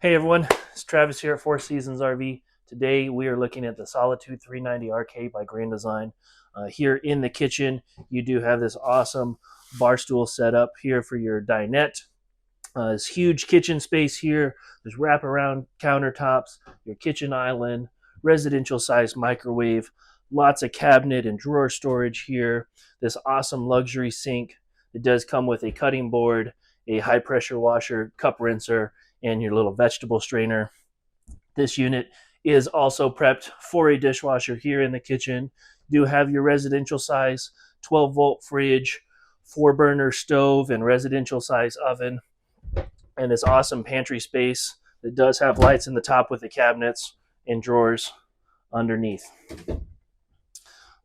Hey everyone, it's Travis here at Four Seasons RV. Today we are looking at the Solitude 390 RK by Grand Design. Here in the kitchen, you do have this awesome bar stool set up here for your dinette. This huge kitchen space here. There's wraparound countertops, your kitchen island, residential size microwave, lots of cabinet and drawer storage here. This awesome luxury sink. It does come with a cutting board, a high pressure washer, cup rinser, and your little vegetable strainer. This unit is also prepped for a dishwasher here in the kitchen. You do have your residential size 12-volt fridge, 4-burner stove, and residential size oven, and this awesome pantry space that does have lights in the top with the cabinets and drawers underneath.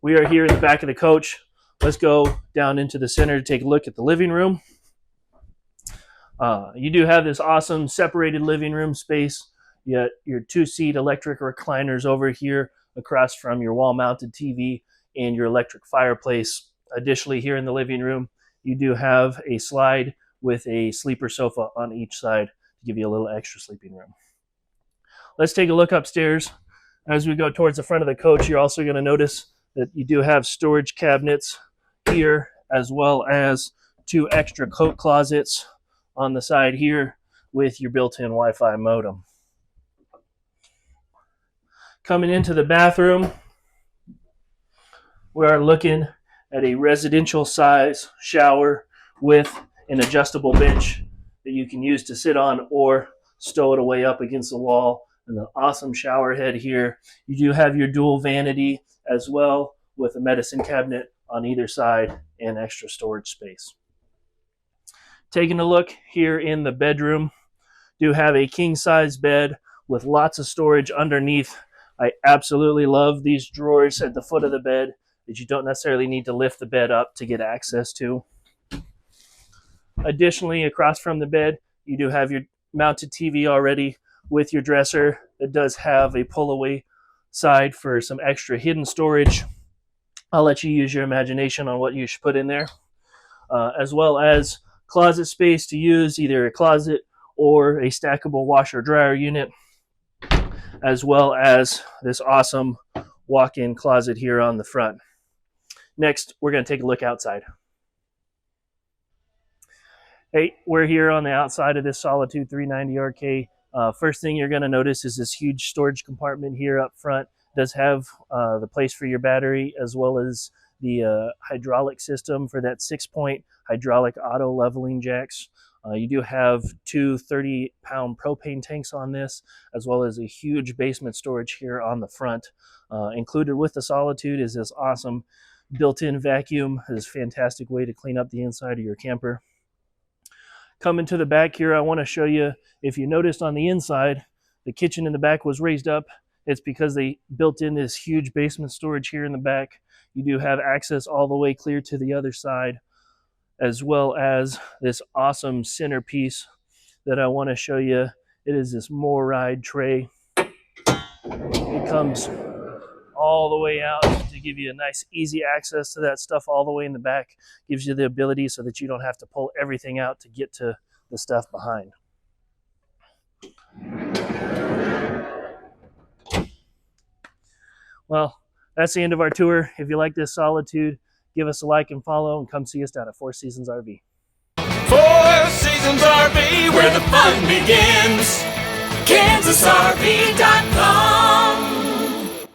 We are here in the back of the coach. Let's go down into the center to take a look at the living room. You do have this awesome separated living room space. You got your 2-seat electric recliners over here across from your wall-mounted TV and your electric fireplace. Additionally, here in the living room, you do have a slide with a sleeper sofa on each side to give you a little extra sleeping room. Let's take a look upstairs. As we go towards the front of the coach, you're also going to notice that you do have storage cabinets here, as well as 2 extra coat closets on the side here with your built-in Wi-Fi modem. Coming into the bathroom, we are looking at a residential size shower with an adjustable bench that you can use to sit on or stow it away up against the wall, and an awesome shower head here. You do have your dual vanity as well with a medicine cabinet on either side and extra storage space. Taking a look here in the bedroom, do have a king-size bed with lots of storage underneath. I absolutely love these drawers at the foot of the bed that you don't necessarily need to lift the bed up to get access to. Additionally, across from the bed, you do have your mounted TV already with your dresser that does have a pull-away side for some extra hidden storage. I'll let you use your imagination on what you should put in there, as well as closet space to use either a closet or a stackable washer dryer unit, as well as this awesome walk-in closet here on the front. Next, we're going to take a look outside. Hey, we're here on the outside of this Solitude 390 RK. First thing you're going to notice is this huge storage compartment here up front. It does have the place for your battery, as well as the hydraulic system for that 6-point hydraulic auto leveling jacks. You do have 2 30-pound propane tanks on this, as well as a huge basement storage here on the front. Included with the Solitude is this awesome built-in vacuum. It is a fantastic way to clean up the inside of your camper. Coming to the back here, I want to show you, if you noticed on the inside, the kitchen in the back was raised up. It's because they built in this huge basement storage here in the back. You do have access all the way clear to the other side, as well as this awesome centerpiece that I want to show you. It is this MORryde tray. It comes all the way out to give you a nice easy access to that stuff all the way in the back. Gives you the ability so that you don't have to pull everything out to get to the stuff behind. Well, that's the end of our tour. If you like this Solitude, give us a like and follow, and come see us down at Four Seasons RV. Four Seasons RV, where the fun begins. KansasRV.com